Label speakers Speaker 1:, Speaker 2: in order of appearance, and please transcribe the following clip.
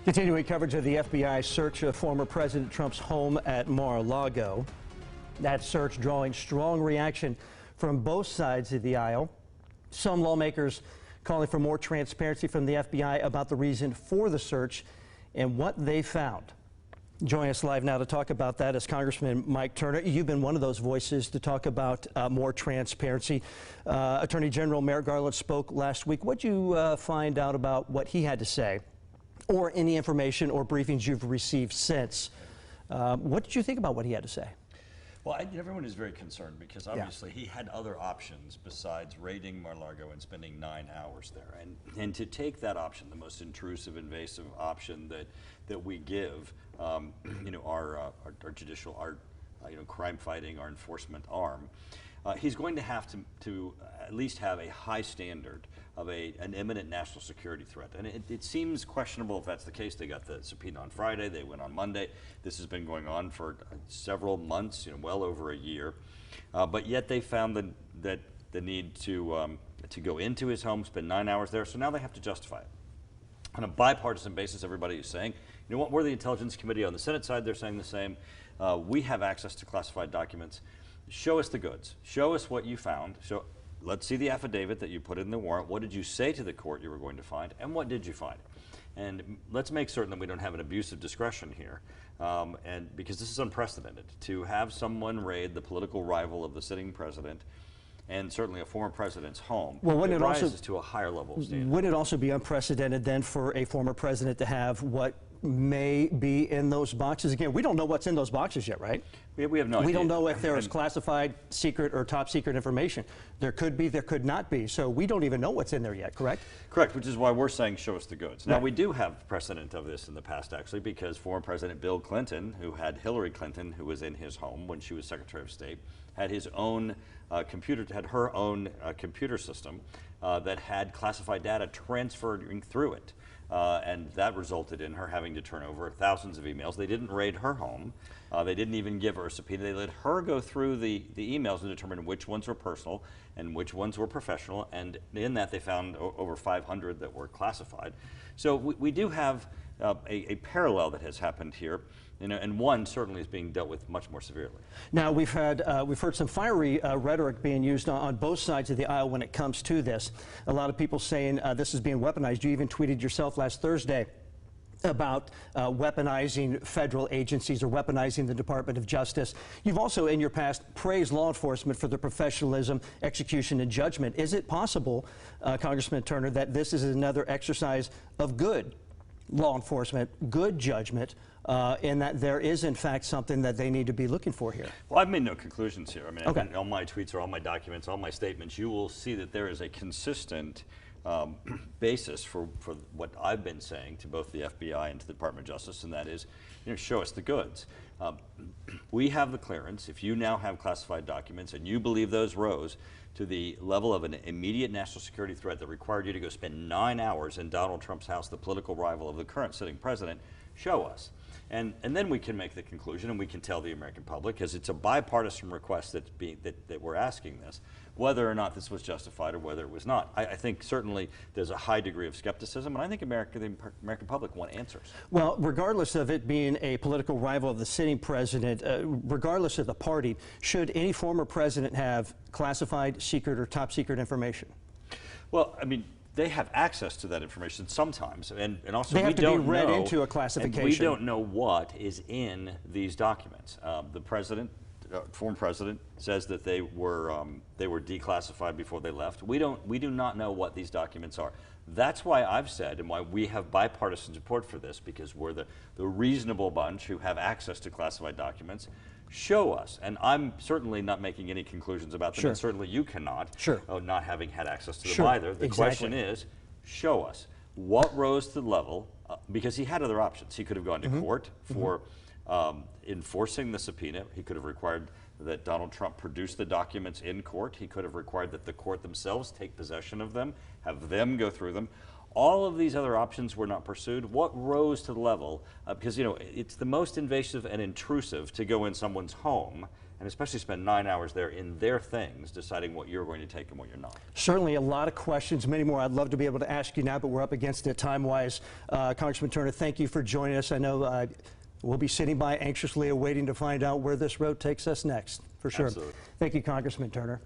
Speaker 1: Continuing coverage of the FBI search of former President Trump's home at Mar-a-Lago. That search drawing strong reaction from both sides of the aisle. Some lawmakers calling for more transparency from the FBI about the reason for the search and what they found. Joining us live now to talk about that is Congressman Mike Turner. You've been one of those voices to talk about more transparency. Attorney General Merrick Garland spoke last week. What did you find out about what he had to say, or any information or briefings you've received since? What did you think about what he had to say?
Speaker 2: Well, everyone is very concerned because obviously he had other options besides raiding Mar-a-Lago and spending 9 hours there. And to take that option, the most intrusive, invasive option that we give, our judicial, our crime fighting, our enforcement arm, he's going to have to at least have a high standard of an imminent national security threat. And it seems questionable if that's the case. They got the subpoena on Friday, they went on Monday. This has been going on for several months, well over a year. But yet they found that the need to go into his home, spend 9 hours there, so now they have to justify it. On a bipartisan basis, everybody is saying, you know what, we're the Intelligence Committee on the Senate side, they're saying the same. We have access to classified documents. Show us the goods. Show us what you found. Let's see the affidavit that you put in the warrant. What did you say to the court you were going to find, and what did you find? And let's make certain that we don't have an abuse of discretion here, and because this is unprecedented, to have someone raid the political rival of the sitting president and certainly a former president's home. Well, it rises to a higher level of standard.
Speaker 1: Would it also be unprecedented then for a former president to have what may be in those boxes? Again, we don't know what's in those boxes yet, right?
Speaker 2: We have no idea.
Speaker 1: We don't know if there is classified, secret, or top secret information. There could be, there could not be. So we don't even know what's in there yet, correct?
Speaker 2: Correct, which is why we're saying show us the goods. Now, we do have precedent of this in the past, actually, because former President Bill Clinton, who had Hillary Clinton, who was in his home when she was Secretary of State, had his own her own computer system that had classified data transferring through it. And that resulted in her having to turn over thousands of emails. They didn't raid her home. They didn't even give her a subpoena. They let her go through the emails and determine which ones were personal and which ones were professional. And in that, they found over 500 that were classified. So we do have a parallel that has happened here. And one certainly is being dealt with much more severely. Now,
Speaker 1: we've heard some fiery rhetoric being used on both sides of the aisle when it comes to this. A lot of people saying this is being weaponized. You even tweeted yourself last Thursday about weaponizing federal agencies or weaponizing the Department of Justice. You've also in your past praised law enforcement for their professionalism, execution, and judgment. Is it possible, Congressman Turner, that this is another exercise of good law enforcement, good judgment, in that there is in fact something that they need to be looking for here?
Speaker 2: Well, I've made no conclusions here. I mean, all my tweets or all my documents, all my statements, you will see that there is a consistent basis for what I've been saying to both the FBI and to the Department of Justice, and that is, show us the goods. We have the clearance. If you now have classified documents and you believe those rose to the level of an immediate national security threat that required you to go spend 9 hours in Donald Trump's house, the political rival of the current sitting president, show us. And then we can make the conclusion, and we can tell the American public, because it's a bipartisan request that we're asking this, whether or not this was justified or whether it was not. I think certainly there's a high degree of skepticism, and I think the American public want answers.
Speaker 1: Well, regardless of it being a political rival of the sitting president, regardless of the party, should any former president have classified, secret, or top secret information?
Speaker 2: Well, I mean, they have access to that information sometimes, and also
Speaker 1: they have to be read into a classification.
Speaker 2: And we don't know what is in these documents. The president, former president, says that they were declassified before they left. We do not know what these documents are. That's why I've said, and why we have bipartisan support for this, because we're the reasonable bunch who have access to classified documents. Show us, and I'm certainly not making any conclusions about them, and certainly you cannot, not having had access to them either. The question is, show us what rose to the level, because he had other options. He could have gone to court for enforcing the subpoena. He could have required that Donald Trump produce the documents in court. He could have required that the court themselves take possession of them, have them go through them. All of these other options were not pursued. What rose to the level? Because, it's the most invasive and intrusive to go in someone's home and especially spend 9 hours there in their things, deciding what you're going to take and what you're not.
Speaker 1: Certainly a lot of questions, many more I'd love to be able to ask you now, but we're up against it time-wise. Congressman Turner, thank you for joining us. I know we'll be sitting by anxiously awaiting to find out where this road takes us next, for sure.
Speaker 2: Absolutely.
Speaker 1: Thank you, Congressman Turner.